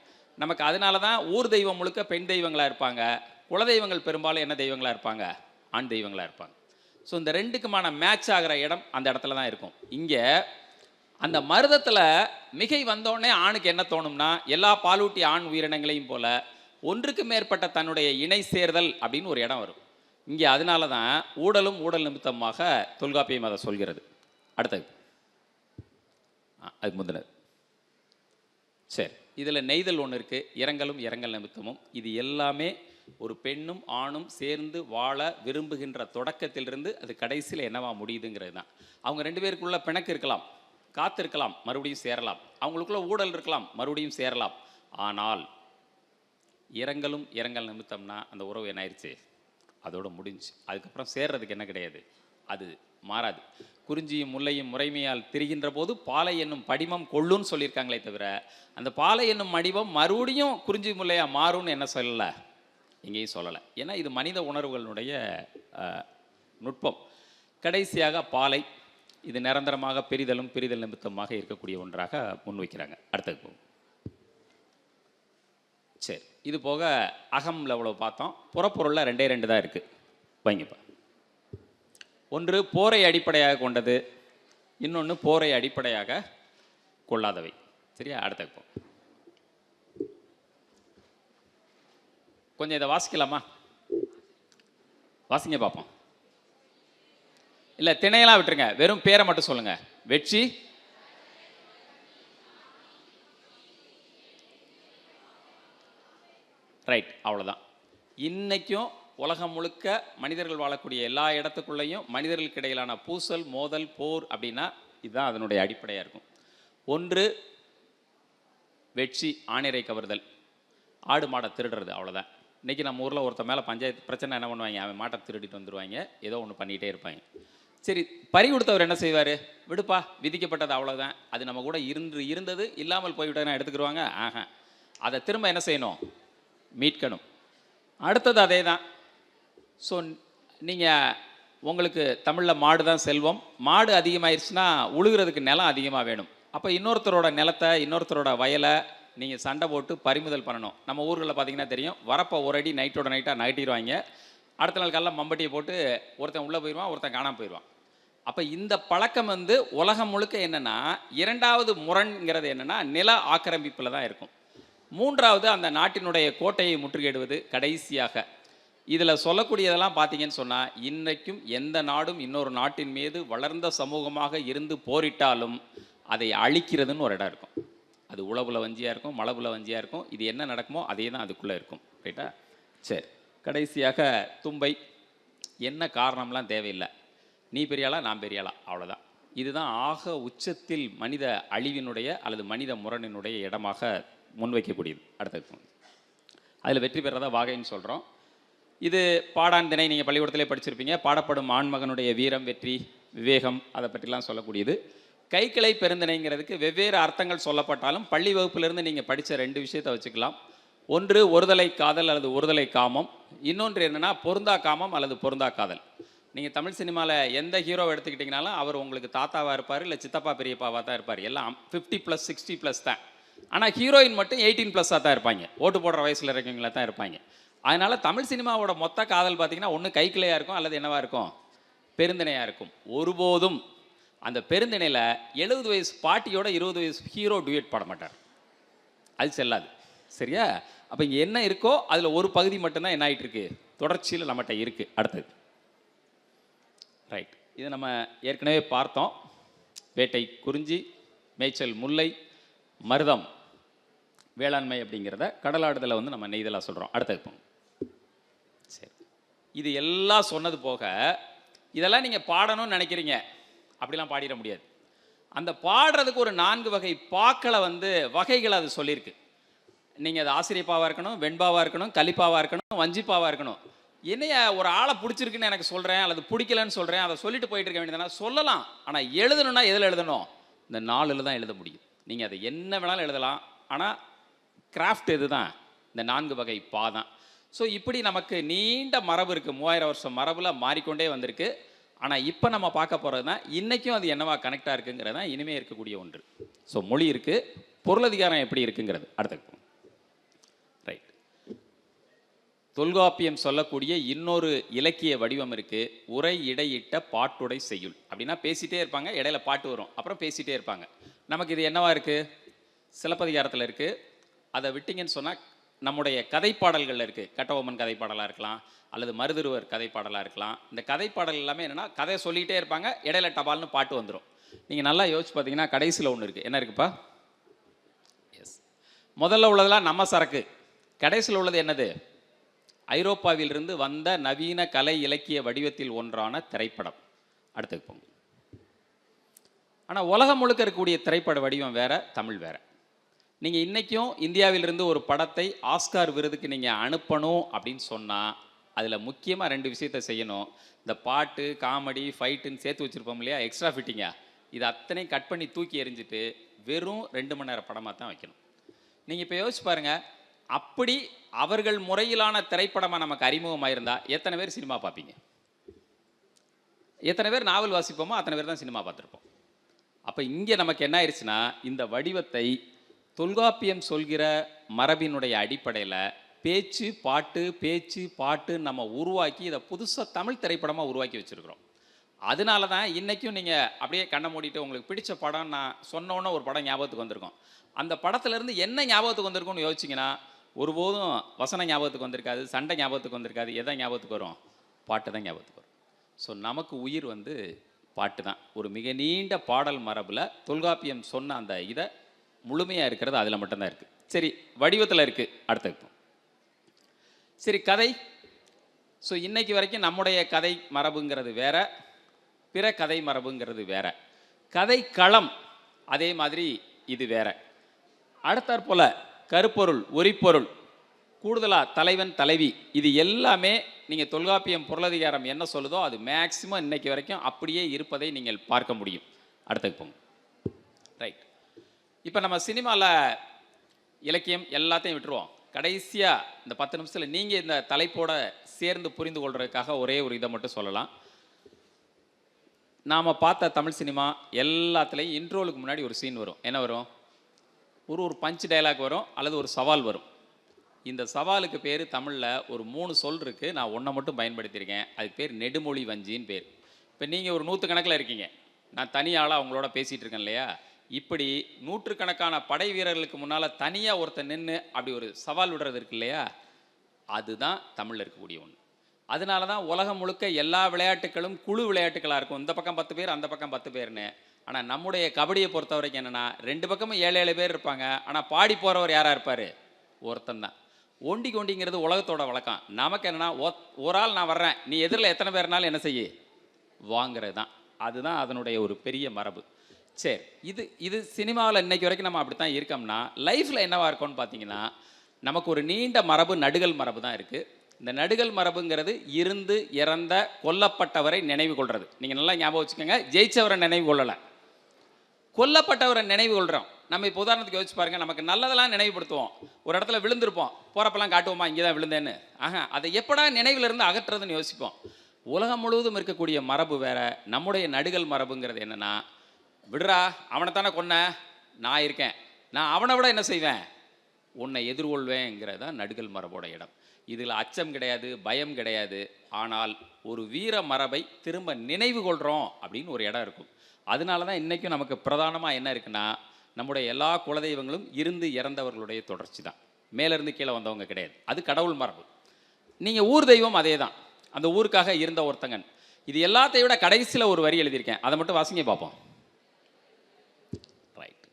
நமக்கு. அதனால தான் ஊர் தெய்வம் முழுக்க பெண் தெய்வங்களாக இருப்பாங்க, குலதெய்வங்கள் பெரும்பாலும் என்ன தெய்வங்களாக இருப்பாங்க? ஆண் தெய்வங்களாக இருப்பாங்க. ஸோ இந்த ரெண்டுக்குமான மேட்ச் ஆகிற இடம் அந்த இடத்துல தான் இருக்கும். இங்கே அந்த மருதத்தில் மிகை வந்தோடனே ஆணுக்கு என்ன தோணும்னா எல்லா பாலூட்டி ஆண் உயிரினங்களையும் போல ஒன்றுக்கு மேற்பட்ட தன்னுடைய இணை சேர்தல் அப்படின்னு ஒரு இடம் வரும் இங்கே. அதனால தான் ஊடலும் ஊடல் நிமித்தமாக தொல்காப்பியம் அதை சொல்கிறது. அடுத்தது அதுக்கு முந்தினது. சரி, இதில் நெய்தல் ஒன்று இருக்குது, இரங்கலும் இரங்கல் நிமித்தமும். இது எல்லாமே ஒரு பெண்ணும் ஆணும் சேர்ந்து வாழ விரும்புகின்ற தொடக்கத்திலிருந்து அது கடைசியில் என்னவா முடியுதுங்கிறது தான். அவங்க ரெண்டு பேருக்குள்ள பிணக்கு இருக்கலாம், காத்திருக்கலாம், மறுபடியும் சேரலாம். அவங்களுக்குள்ள ஊடல் இருக்கலாம், மறுபடியும் சேரலாம். ஆனால் இரங்கலும் இரங்கல் நிமித்தம்னா அந்த உறவு என்ன ஆயிடுச்சு? அதோடு முடிஞ்சு. அதுக்கப்புறம் சேர்றதுக்கு என்ன கிடையாது, அது மாறாது. குறிஞ்சியும் முல்லையும் முறைமையால் திரிகின்ற போது பாலை என்னும் படிமம் கொள்ளுன்னு சொல்லியிருக்காங்களே தவிர அந்த பாலை என்னும் மடிவம் மறுபடியும் குறிஞ்சி முல்லையா மாறும்னு என்ன சொல்லலை, எங்கேயும் சொல்லலை. ஏன்னா இது மனித உணர்வுகளுடைய நுட்பம். கடைசியாக பாலை இது நிரந்தரமாக பிரிதலும் பிரிதல் நிமித்தமாக இருக்கக்கூடிய ஒன்றாக முன்வைக்கிறாங்க. அடுத்தது போகும். சரி, இது போக அகம்ல எவ்வளோ பார்த்தோம், புறப்பொருளில் ரெண்டே ரெண்டு தான் இருக்குது. வைங்கப்பா. ஒன்று போரை அடிப்படையாக கொண்டது, இன்னொன்று போரை அடிப்படையாக கொள்ளாதவை. சரியா? அடுத்தது போ. கொஞ்சம் இதை வாசிக்கலாமா? வாசிங்க பார்ப்போம். இல்லை திணையெல்லாம் விட்டுருங்க, வெறும் பேரை மட்டும் சொல்லுங்க. வெற்றி, ரைட், அவ்வளோதான். இன்றைக்கும் உலகம் முழுக்க மனிதர்கள் வாழக்கூடிய எல்லா இடத்துக்குள்ளேயும் மனிதர்களுக்கு இடையிலான பூசல், மோதல், போர் அப்படின்னா இதுதான் அதனுடைய அடிப்படையாக இருக்கும். ஒன்று வெற்றி, ஆணிரை கவர்தல், ஆடு மாடை திருடுறது, அவ்வளோதான். இன்றைக்கி நம்ம ஊரில் ஒருத்தர் மேலே பஞ்சாயத்து பிரச்சனை என்ன பண்ணுவாங்க, அவன் மாட்டை திருடிட்டு வந்துடுவாங்க, ஏதோ ஒன்று பண்ணிகிட்டே இருப்பாங்க. சரி, பறி கொடுத்தவர் என்ன செய்வார்? விடுப்பா, விதிக்கப்பட்டது அவ்வளோதான், அது நம்ம கூட இருந்தது இல்லாமல் போய்விட்டதுன்னா எடுத்துக்கிடுவாங்க. அதை திரும்ப என்ன செய்யணும்? மீட்கணும். அடுத்தது அதே தான். ஸோ நீங்கள் உங்களுக்கு தமிழில் மாடு தான் செல்வம். மாடு அதிகமாகிடுச்சுன்னா உழுகிறதுக்கு நிலம் அதிகமாக வேணும். அப்போ இன்னொருத்தரோட நிலத்தை, இன்னொருத்தரோட வயலை நீங்கள் சண்டை போட்டு பறிமுதல் பண்ணணும். நம்ம ஊர்களில் பார்த்தீங்கன்னா தெரியும், வரப்போ ஒரு அடி நைட்டோட நைட்டாக நகட்டிடுவாங்க. அடுத்த நாள் காலையில் மம்பட்டியை போட்டு ஒருத்தன் உள்ளே போயிடுவான், ஒருத்தன் காணாமல் போயிடுவான். அப்போ இந்த பழக்கம் வந்து உலகம் முழுக்க என்னென்னா, இரண்டாவது முரண்கிறது என்னென்னா நில ஆக்கிரமிப்பில் தான் இருக்கும். மூன்றாவது அந்த நாட்டினுடைய கோட்டையை முற்றுகையிடுவது. கடைசியாக இதில் சொல்லக்கூடியதெல்லாம் பார்த்தீங்கன்னு சொன்னால், இன்றைக்கும் எந்த நாடும் இன்னொரு நாட்டின் மீது வளர்ந்த சமூகமாக இருந்து போரிட்டாலும் அதை அழிக்கிறதுன்னு ஒரு இடம் இருக்கும். அது உளவுல வஞ்சியாக இருக்கும், மளவுல வஞ்சியாக இருக்கும். இது என்ன நடக்குமோ அதே தான் அதுக்குள்ளே இருக்கும். ரைட்டா? சரி, கடைசியாக தும்பை. என்ன காரணம்லாம் தேவையில்லை, நீ பெரியாளா நான் பெரியாளா, அவ்வளோதான். இதுதான் ஆக உச்சத்தில் மனித அழிவினுடைய அல்லது மனித முரணினுடைய இடமாக முன்வைக்கக்கூடியது. அடுத்தது அதில் வெற்றி பெறதா வாகைன்னு சொல்கிறோம். இது பாடான் திணை, நீங்கள் பள்ளிக்கூடத்திலே படிச்சிருப்பீங்க. பாடப்படும் ஆண்மகனுடைய வீரம், வெற்றி, விவேகம், அதை பற்றிலாம் சொல்லக்கூடியது. கைக்கிளை பெருந்திணைங்கிறதுக்கு வெவ்வேறு அர்த்தங்கள் சொல்லப்பட்டாலும் பள்ளி வகுப்பிலிருந்து நீங்கள் படித்த 2 விஷயத்தை வச்சுக்கலாம். ஒன்று ஒருதலை காதல் அல்லது ஒருதலை காமம், இன்னொன்று என்னென்னா பொருந்தா காமம் அல்லது பொருந்தா காதல். நீங்கள் தமிழ் சினிமாவில் எந்த ஹீரோவை எடுத்துக்கிட்டிங்கனாலும் அவர் உங்களுக்கு தாத்தாவாக இருப்பார், இல்லை சித்தப்பா பெரியப்பாவாக தான் இருப்பார். எல்லாம் 50+, 60+ தான். ஆனால் ஹீரோயின் மட்டும் 18+ தான் இருப்பாங்க. ஓட்டு போடுற வயசில் இருக்கவங்கள தான் இருப்பாங்க. அதனால் தமிழ் சினிமாவோட மொத்த காதல் பார்த்திங்கன்னா ஒன்று கைக்கிளையாக இருக்கும் அல்லது என்னவாக இருக்கும், பெருந்திணையாக இருக்கும். ஒருபோதும் அந்த பெருந்திணையில் 70 வயசு பாட்டியோட 20 வயசு ஹீரோ டுயட் பாட மாட்டார். அது செல்லாது. சரியா? அப்போ இங்கே என்ன இருக்கோ அதில் ஒரு பகுதி மட்டும்தான் என்ன ஆகிட்டு இருக்கு, தொடர்ச்சியில் நம்மகிட்ட இருக்குது. அடுத்தது ரைட், இது நம்ம ஏற்கனவே பார்த்தோம். வேட்டை குறிஞ்சி, மேய்ச்சல் முல்லை, மருதம் வேளாண்மை அப்படிங்கிறத கடலாடுதலை வந்து நம்ம நெய்தலாக சொல்கிறோம். அடுத்தது போங்க. சரி, இது எல்லாம் சொன்னது போக இதெல்லாம் நீங்கள் பாடணும்னு நினைக்கிறீங்க, அப்படிலாம் பாடிட முடியாது. அந்த பாடுறதுக்கு ஒரு 4 வகை பாக்களை வந்து வகைகளை அது சொல்லியிருக்கு. நீங்கள் அது ஆசிரியப்பாவாக இருக்கணும், வெண்பாவாக இருக்கணும், கலிப்பாவாக இருக்கணும், வஞ்சிப்பாவாக இருக்கணும். என்னைய ஒரு ஆளை பிடிச்சிருக்குன்னு எனக்கு சொல்கிறேன் அல்லது பிடிக்கலன்னு சொல்கிறேன், அதை சொல்லிட்டு போயிட்டு இருக்க வேண்டியதுனா சொல்லலாம். ஆனால் எழுதணும்னா எதில் எழுதணும், இந்த 4 தான் எழுத முடியும். நீங்கள் அதை என்ன வேணாலும் எழுதலாம். ஆனால் கிராஃப்ட் எது தான், இந்த 4 வகை பா தான். ஸோ இப்படி நமக்கு நீண்ட மரபு இருக்குது, 3000 வருஷம் மரபில் மாறிக்கொண்டே வந்திருக்கு. ஆனால் இப்போ நம்ம பார்க்க போகிறது தான் இன்றைக்கும் அது என்னவா கனெக்டாக இருக்குங்கிறது தான் இனிமேல் இருக்கக்கூடிய ஒன்று. ஸோ மொழி இருக்குது, பொருளதிகாரம் எப்படி இருக்குங்கிறது அடுத்து. ரைட், தொல்காப்பியம் சொல்லக்கூடிய இன்னொரு இலக்கிய வடிவம் இருக்குது, உரை இடையிட்ட பாட்டுடை செய்யுள். அப்படின்னா பேசிகிட்டே இருப்பாங்க, இடையில பாட்டு வரும், அப்புறம் பேசிகிட்டே இருப்பாங்க. நமக்கு இது என்னவா இருக்குது, சிலப்பதிகாரத்தில் இருக்குது. அதை விட்டிங்கன்னு சொன்னால் நம்முடைய கதைப்பாடல்களில் இருக்குது. கட்டபொம்மன் கதைப்பாடலாக இருக்கலாம் அல்லது மருதுருவர் கதைப்பாடலாக இருக்கலாம். இந்த கதைப்பாடல் எல்லாமே என்னென்னா கதையை சொல்லிகிட்டே இருப்பாங்க, இடையில டபால்னு பாட்டு வந்துடும். நீங்கள் நல்லா யோசிச்சு பார்த்தீங்கன்னா கடைசியில் ஒன்று இருக்குது. என்ன இருக்குப்பா, எஸ், முதல்ல உள்ளதெல்லாம் நம்ம சரக்கு, கடைசியில் உள்ளது என்னது, ஐரோப்பாவிலிருந்து வந்த நவீன கலை இலக்கிய வடிவத்தில் ஒன்றான திரைப்படம். அடுத்துக்கு போங்க. ஆனால் உலகம் முழுக்க இருக்கக்கூடிய திரைப்பட வடிவம் வேறு, தமிழ் வேறு. நீங்கள் இன்றைக்கும் இந்தியாவிலிருந்து ஒரு படத்தை ஆஸ்கார் விருதுக்கு நீங்கள் அனுப்பணும் அப்படின்னு சொன்னால் அதில் முக்கியமாக 2 விஷயத்தை செய்யணும். இந்த பாட்டு, காமெடி, ஃபைட்டுன்னு சேர்த்து வச்சுருப்போம் இல்லையா, எக்ஸ்ட்ரா ஃபிட்டிங்கா, இது அத்தனையும் கட் பண்ணி தூக்கி எறிஞ்சிட்டு வெறும் 2 மணி நேர படமாக தான் வைக்கணும். நீங்கள் இப்போ யோசிச்சு பாருங்கள், அப்படி அவர்கள் முறையிலான திரைப்படமாக நமக்கு அறிமுகமாக இருந்தால் எத்தனை பேர் சினிமா பார்ப்பீங்க, எத்தனை பேர் நாவல் வாசிப்போமோ அத்தனை பேர் தான் சினிமா பார்த்துருப்போம். அப்போ இங்கே நமக்கு என்ன ஆயிடுச்சுன்னா, இந்த வடிவத்தை தொல்காப்பியம் சொல்கிற மரபினுடைய அடிப்படையில் பேச்சு பாட்டு நம்ம உருவாக்கி இதை புதுசாக தமிழ் திரைப்படமாக உருவாக்கி வச்சுருக்கிறோம். அதனால தான் இன்றைக்கும் நீங்கள் அப்படியே கண்ணை மூடிட்டு உங்களுக்கு பிடிச்ச படம் நான் சொன்னோன்னே ஒரு படம் ஞாபகத்துக்கு வந்திருக்கும். அந்த படத்துலேருந்து என்ன ஞாபகத்துக்கு வந்திருக்கும்னு யோசிச்சிங்கன்னா ஒருபோதும் வசனம் ஞாபகத்துக்கு வந்திருக்காது, சண்டை ஞாபகத்துக்கு வந்திருக்காது. எதை ஞாபகத்துக்கு வரும், பாட்டு தான் ஞாபகத்துக்கு வரும். ஸோ நமக்கு உயிர் வந்து பாட்டு தான். ஒரு மிக நீண்ட பாடல் மரபில் தொல்காப்பியம் சொன்ன அந்த இதை முழுமையாக இருக்கிறது அதில் மட்டும்தான் இருக்குது. சரி, வடிவத்தில் இருக்குது. அடுத்து சரி, கதை. ஸோ இன்னைக்கு வரைக்கும் நம்முடைய கதை மரபுங்கிறது வேற, பிற கதை மரபுங்கிறது வேற. கதை களம் அதே மாதிரி இது வேற. அடுத்தாற்போல் கருப்பொருள், ஒரிப்பொருள், கூடுதலாக தலைவன் தலைவி, இது எல்லாமே நீங்கள் தொல்காப்பியம் பொருளதிகாரம் என்ன சொல்லுதோ அது மேக்சிமம் இன்னைக்கு வரைக்கும் அப்படியே இருப்பதை நீங்கள் பார்க்க முடியும். அடுத்துக்கு போங்க. ரைட், இப்போ நம்ம சினிமாவில் இலக்கியம் எல்லாத்தையும் விட்டுருவோம். கடைசியாக இந்த 10 நிமிஷத்தில் நீங்கள் இந்த தலைப்போட சேர்ந்து புரிந்து கொள்றதுக்காக ஒரே ஒரு இதை மட்டும் சொல்லலாம். நாம் பார்த்த தமிழ் சினிமா எல்லாத்துலேயும் இன்ட்ரோலுக்கு முன்னாடி ஒரு சீன் வரும். என்ன வரும், ஒரு பஞ்ச் டயலாக் வரும் அல்லது ஒரு சவால் வரும். இந்த சவாலுக்கு பேர் தமிழில் ஒரு 3 சொல் இருக்குது, நான் ஒன்றை மட்டும் பயன்படுத்தியிருக்கேன். அதுக்கு பேர் நெடுமொழி வஞ்சின்னு பேர். இப்போ நீங்கள் ஒரு 100 கணக்கில் இருக்கீங்க, நான் தனியாளாக அவங்களோட பேசிகிட்டு இருக்கேன் இல்லையா. இப்படி 100கணக்கான படை வீரர்களுக்கு முன்னால் தனியாக ஒருத்தர் நின்று அப்படி ஒரு சவால் விடுறது இருக்கு இல்லையா, அதுதான் தமிழில் இருக்கக்கூடிய ஒன்று. அதனால தான் உலகம் முழுக்க எல்லா விளையாட்டுகளும் குழு விளையாட்டுகளாக இருக்கும். இந்த பக்கம் 10 பேர், அந்த பக்கம் 10 பேர்னு. ஆனால் நம்முடைய கபடியை பொறுத்த வரைக்கும் என்னென்னா 2 பக்கமும் 7 பேர் இருப்பாங்க. ஆனால் பாடி போகிறவர் யாராக இருப்பார், ஒருத்தன் தான். ஒண்டிங்கிறது உலகத்தோட வழக்கம். நமக்கு என்னென்னா ஒரு ஆள் நான் வர்றேன், நீ எதிரில் எத்தனை பேர்னாலும் என்ன செய்ய வாங்கிறது தான். அதுதான் அதனுடைய ஒரு பெரிய மரபு. சரி, இது சினிமாவில் இன்னைக்கு வரைக்கும் நம்ம அப்படி தான் இருக்கோம்னா, லைஃப்பில் என்னவாக இருக்கோன்னு பார்த்தீங்கன்னா நமக்கு ஒரு நீண்ட மரபு நடுகள் மரபு தான் இருக்குது. இந்த நடுகள் மரபுங்கிறது இருந்து இறந்த கொல்லப்பட்டவரை நினைவு கொள்வது. நீங்கள் நல்லா ஞாபகம் வச்சுக்கோங்க, ஜெயிச்சவரை நினைவு கொள்ளலை. கொல்லப்பட்டவரை நினைவு கொள்கிறோம். நம்ம இப்போ உதாரணத்துக்கு யோசிச்சு பாருங்கள், நமக்கு நல்லதெல்லாம் நினைவுபடுத்துவோம். ஒரு இடத்துல விழுந்திருப்போம், போகிறப்பெல்லாம் காட்டுவோமா இங்கே தான் விழுந்தேன்னு. அதை எப்படா நினைவிலிருந்து அகற்றுறதுன்னு யோசிப்போம். உலகம் முழுவதும் இருக்கக்கூடிய மரபு வேற. நம்முடைய நடுகள் மரபுங்கிறது என்னென்னா, விடுறா அவனைத்தானே கொன்ன, நான் இருக்கேன், நான் அவனை விட என்ன செய்வேன், உன்னை எதிர்கொள்வேங்கிறது தான் நடுகள் மரபோட இடம். இதில் அச்சம் கிடையாது, பயம் கிடையாது. ஆனால் ஒரு வீர மரபை திரும்ப நினைவு கொள்கிறோம் அப்படின்னு ஒரு இடம் இருக்கும். அதனால தான் இன்றைக்கும் நமக்கு பிரதானமாக என்ன இருக்குன்னா, நம்முடைய எல்லா குலதெய்வங்களும் இருந்து இறந்தவர்களுடைய தொடர்ச்சி தான். மேலேருந்து கீழே வந்தவங்க கிடையாது. அது கடவுள் மரபு. நீங்கள் ஊர் தெய்வம் அதே தான், அந்த ஊருக்காக இருந்த ஒருத்தங்கன். இது எல்லாத்தையும் விட கடைசியில் ஒரு வரி எழுதியிருக்கேன், அதை மட்டும் வாசிங்க பார்ப்போம். ரைட்.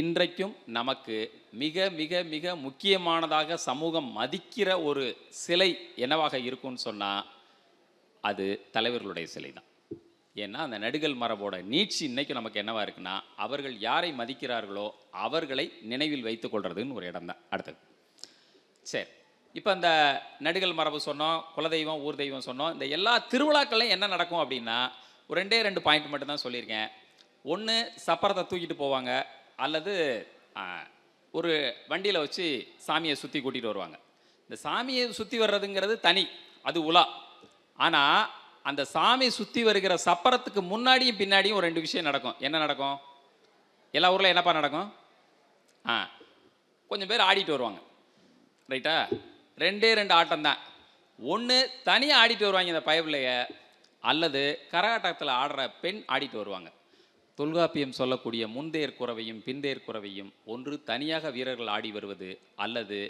இன்றைக்கும் நமக்கு மிக மிக மிக முக்கியமானதாக சமூகம் மதிக்கிற ஒரு சிலை என்னவாக இருக்கும்னு சொன்னால் அது தலைவர்களுடைய சிலை தான். ஏன்னா அந்த நடுகள் மரபோட நீட்சி இன்றைக்கும் நமக்கு என்னவா இருக்குன்னா, அவர்கள் யாரை மதிக்கிறார்களோ அவர்களை நினைவில் வைத்து கொள்றதுன்னு ஒரு இடம் தான். அடுத்தது சரி, இப்போ இந்த நடுகள் மரபு சொன்னோம், குலதெய்வம் ஊர் தெய்வம் சொன்னோம். இந்த எல்லா திருவிழாக்கள்லையும் என்ன நடக்கும் அப்படின்னா, ஒரு 2 பாயிண்ட் மட்டும் தான் சொல்லியிருக்கேன். ஒன்று, சப்பரத்தை தூக்கிட்டு போவாங்க, அல்லது ஒரு வண்டியில் வச்சு சாமியை சுற்றி கூட்டிகிட்டு வருவாங்க. இந்த சாமியை சுற்றி வர்றதுங்கிறது தனி, அது உலா. ஆனால் அந்த சாமி சுற்றி வருகிற சப்பரத்துக்கு முன்னாடியும் பின்னாடியும் ஒரு 2 விஷயம் நடக்கும். என்ன நடக்கும்? எல்லா ஊரில் என்னப்பா நடக்கும்? கொஞ்சம் பேர் ஆடிட்டு வருவாங்க, ரைட்டா? 2 ஆட்டம் தான். ஒன்று தனியாக ஆடிட்டு வருவாங்க இந்த பயவில்லைய, அல்லது கரகாட்டத்தில் ஆடுற பெண் ஆடிட்டு வருவாங்க. தொல்காப்பியம் சொல்லக்கூடிய முன்தேர் குறவையும் பின்தேர் குறவையும் ஒன்று தனியாக வீரர்கள் ஆடி வருவது, அல்லது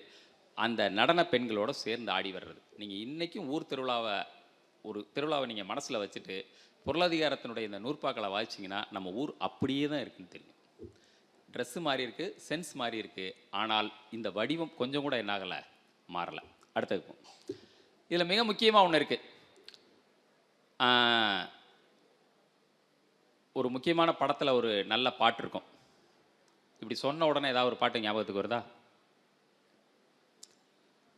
அந்த நடன பெண்களோடு சேர்ந்து ஆடி வர்றது. நீங்கள் இன்றைக்கும் ஊர் திருவிழாவை, ஒரு திருவிழாவை நீங்கள் மனசில் வச்சுட்டு பொருளாதாரத்தினுடைய இந்த நூற்பாக்களை வாய்ச்சிங்கன்னா நம்ம ஊர் அப்படியே தான் இருக்குன்னு தெரியும். ட்ரெஸ்ஸு மாறி இருக்குது, சென்ஸ் மாறி இருக்குது, ஆனால் இந்த வடிவம் கொஞ்சம் கூட என்னாகலை, மாறலை. அடுத்தது இதில் மிக முக்கியமாக ஒன்று இருக்குது. ஒரு முக்கியமான படத்தில் ஒரு நல்ல பாட்டு இருக்கும். இப்படி சொன்ன உடனே ஏதாவது ஒரு பாட்டு ஞாபகத்துக்கு வருதா?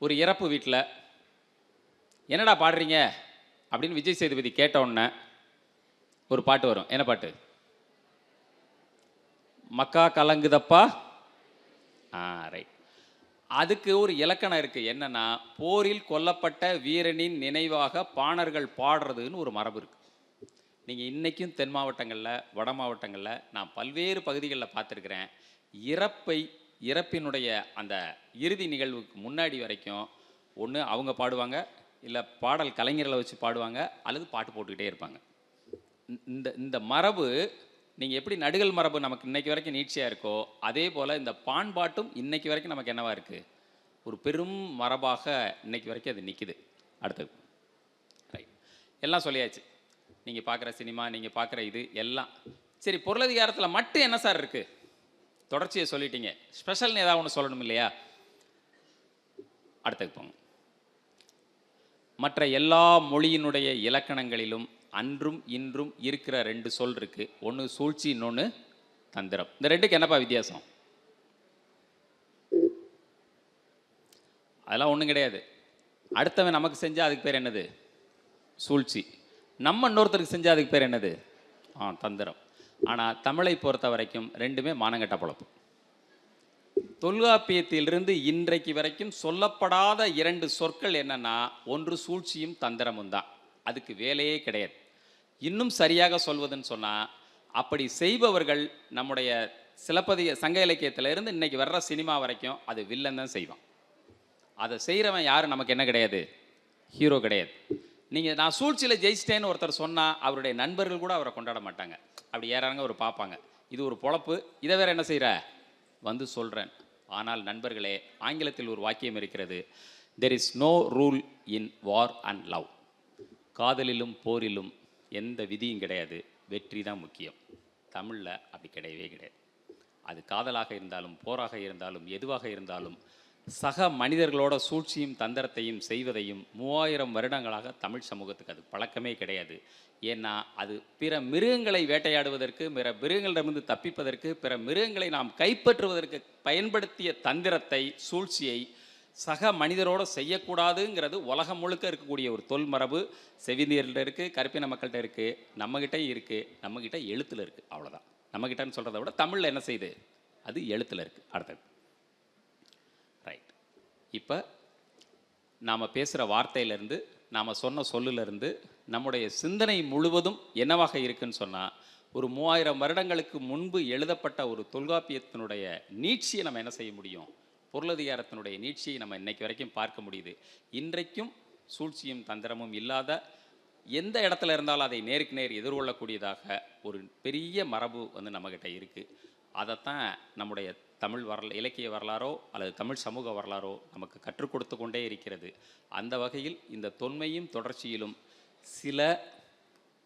ஒரு இறப்பு வீட்டில் என்னடா பாடுறீங்க அப்படின்னு விஜய் சேதுபதி கேட்ட உடனே ஒரு பாட்டு வரும். என்ன பாட்டு? மக்கா கலங்குதப்பா. ரைட். அதுக்கு ஒரு இலக்கணம் இருக்குது. என்னன்னா, போரில் கொல்லப்பட்ட வீரனின் நினைவாக பாணர்கள் பாடுறதுன்னு ஒரு மரபு இருக்குது. நீங்கள் இன்றைக்கும் தென் மாவட்டங்களில், வட மாவட்டங்களில் நான் பல்வேறு பகுதிகளில் பார்த்துருக்குறேன். இறப்பினுடைய அந்த இறுதி நிகழ்வுக்கு முன்னாடி வரைக்கும் ஒன்று அவங்க பாடுவாங்க, இல்லை பாடல் கலைஞர்களை வச்சு பாடுவாங்க, அல்லது பாட்டு போட்டுக்கிட்டே இருப்பாங்க. இந்த மரபு நீங்கள் எப்படி நடுகள் மரபு நமக்கு இன்றைக்கி வரைக்கும் நீட்சியாக இருக்கோ, அதே போல் இந்த பாண்பாட்டும் இன்றைக்கி வரைக்கும் நமக்கு என்னவாக இருக்குது, ஒரு பெரும் மரபாக இன்றைக்கி வரைக்கும் அது நிற்கிது. அடுத்தது ரைட், எல்லாம் சொல்லியாச்சு. நீங்கள் பார்க்குற சினிமா, நீங்கள் பார்க்குற இது எல்லாம் சரி. பொருளாதாரத்தில் மட்டும் என்ன சார் இருக்குது? தொடர்ச்சியை சொல்லிட்டீங்க, ஸ்பெஷல்னு ஏதாவது ஒன்று சொல்லணும் இல்லையா? அடுத்தது போங்க. மற்ற எல்லா மொழியினுடைய இலக்கணங்களிலும் அன்றும் இன்றும் இருக்கிற 2 சொல் இருக்கு. ஒன்று சூழ்ச்சி, இன்னொன்று தந்திரம். இந்த 2க்கு என்னப்பா வித்தியாசம்? அதெல்லாம் ஒன்றும் கிடையாது. அடுத்தவன் நமக்கு செஞ்சால் அதுக்கு பேர் என்னது? சூழ்ச்சி. நம்ம இன்னொருத்தருக்கு செஞ்சால் அதுக்கு பேர் என்னது? தந்திரம். ஆனால் தமிழை பொறுத்த வரைக்கும் 2மே மானங்கட்ட பொழப்பு. தொல்காப்பியத்திலிருந்து இன்றைக்கு வரைக்கும் சொல்லப்படாத 2 சொற்கள் என்னன்னா, ஒன்று சூழ்ச்சியும் தந்திரமும் தான். அதுக்கு வேலையே கிடையாது. இன்னும் சரியாக சொல்வதுன்னு சொன்னால், அப்படி செய்பவர்கள் நம்முடைய சங்க இலக்கியத்திலிருந்து இன்னைக்கு வர்ற சினிமா வரைக்கும் அது வில்லன் தான் செய்வான். அதை செய்கிறவன் யாரும் நமக்கு என்ன கிடையாது, ஹீரோ கிடையாது. நீங்கள் நான் சூழ்ச்சியில் ஜெயிச்சிட்டேன்னு ஒருத்தர் சொன்னால் அவருடைய நண்பர்கள் கூட அவரை கொண்டாட மாட்டாங்க. அப்படி ஏறாங்க ஒரு பார்ப்பாங்க, இது ஒரு பொழப்பு, இதை வேற என்ன செய்கிற வந்து சொல்கிறேன். ஆனால் நண்பர்களே, ஆங்கிலத்தில் ஒரு வாக்கியம் இருக்கிறது, there is no rule in war and love. காதலிலும் போரிலும் எந்த விதியும் கிடையாது, வெற்றி தான் முக்கியம். தமிழில் அப்படி கிடையவே கிடையாது. அது காதலாக இருந்தாலும் போராக இருந்தாலும் எதுவாக இருந்தாலும் சக மனிதர்களோட சூழ்ச்சியும் தந்திரத்தையும் செய்வதையும் 3000 வருடங்களாக தமிழ் சமூகத்துக்கு அது பழக்கமே கிடையாது. ஏன்னா அது பிற மிருகங்களை வேட்டையாடுவதற்கு, பிற மிருகங்களிடமிருந்து தப்பிப்பதற்கு, பிற மிருகங்களை நாம் கைப்பற்றுவதற்கு பயன்படுத்திய தந்திரத்தை, சூழ்ச்சியை சக மனிதரோடு செய்யக்கூடாதுங்கிறது உலகம் முழுக்க இருக்கக்கூடிய ஒரு தொல் மரபு. செவிந்தியர்கிட்ட இருக்குது, கருப்பின மக்கள்கிட்ட இருக்குது, நம்மகிட்ட இருக்குது, நம்மகிட்ட எழுத்தில் இருக்குது. அவ்வளோதான். நம்மக்கிட்டன்னு சொல்கிறத விட தமிழில் என்ன செய்யுது, அது எழுத்தில் இருக்குது. அடுத்தது ரைட். இப்போ நாம் பேசுகிற வார்த்தையிலேருந்து, நாம் சொன்ன சொல்லிலிருந்து நம்முடைய சிந்தனை முழுவதும் என்னவாக இருக்குன்னு சொன்னால், ஒரு 3000 வருடங்களுக்கு முன்பு எழுதப்பட்ட ஒரு தொல்காப்பியத்தினுடைய நீட்சியை நம்ம என்ன செய்ய முடியும், பொருளதிகாரத்தினுடைய நீட்சியை நம்ம இன்னைக்கு வரைக்கும் பார்க்க முடியுது. இன்றைக்கும் சூழ்ச்சியும் தந்திரமும் இல்லாத எந்த இடத்துல இருந்தாலும் அதை நேருக்கு நேர் எதிர்கொள்ளக்கூடியதாக ஒரு பெரிய மரபு நம்மக்கிட்ட இருக்குது. அதைத்தான் நம்முடைய தமிழ் இலக்கிய வரலாறோ அல்லது தமிழ் சமூக வரலாறோ நமக்கு கற்றுக் கொடுத்து கொண்டே இருக்கிறது. அந்த வகையில் இந்த தொன்மையும் தொடர்ச்சியிலும் சில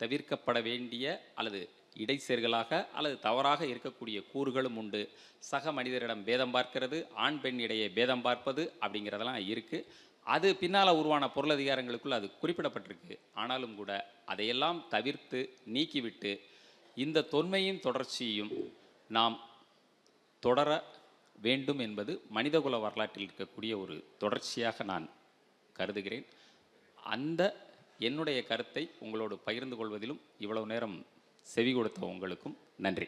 தவிர்க்கப்பட வேண்டிய அல்லது இடைச்செருகலாக அல்லது தவறாக இருக்கக்கூடிய கூறுகளும் உண்டு. சக மனிதரிடம் பேதம் பார்க்கிறது, ஆண் பெண் இடையே பேதம் பார்ப்பது அப்படிங்கிறதெல்லாம் இருக்குது. அது பின்னால் உருவான பொருளதிகாரங்களுக்குள் அது குறிப்பிடப்பட்டிருக்கு. ஆனாலும் கூட அதையெல்லாம் தவிர்த்து நீக்கிவிட்டு இந்த தொன்மையும் தொடர்ச்சியையும் நாம் தொடர வேண்டும் என்பது மனிதகுல வரலாற்றில் இருக்கக்கூடிய ஒரு தொடர்ச்சியாக நான் கருதுகிறேன். அந்த என்னுடைய கருத்தை உங்களோடு பகிர்ந்து கொள்வதிலும் இவ்வளவு நேரம் செவி கொடுத்த உங்களுக்கும் நன்றி.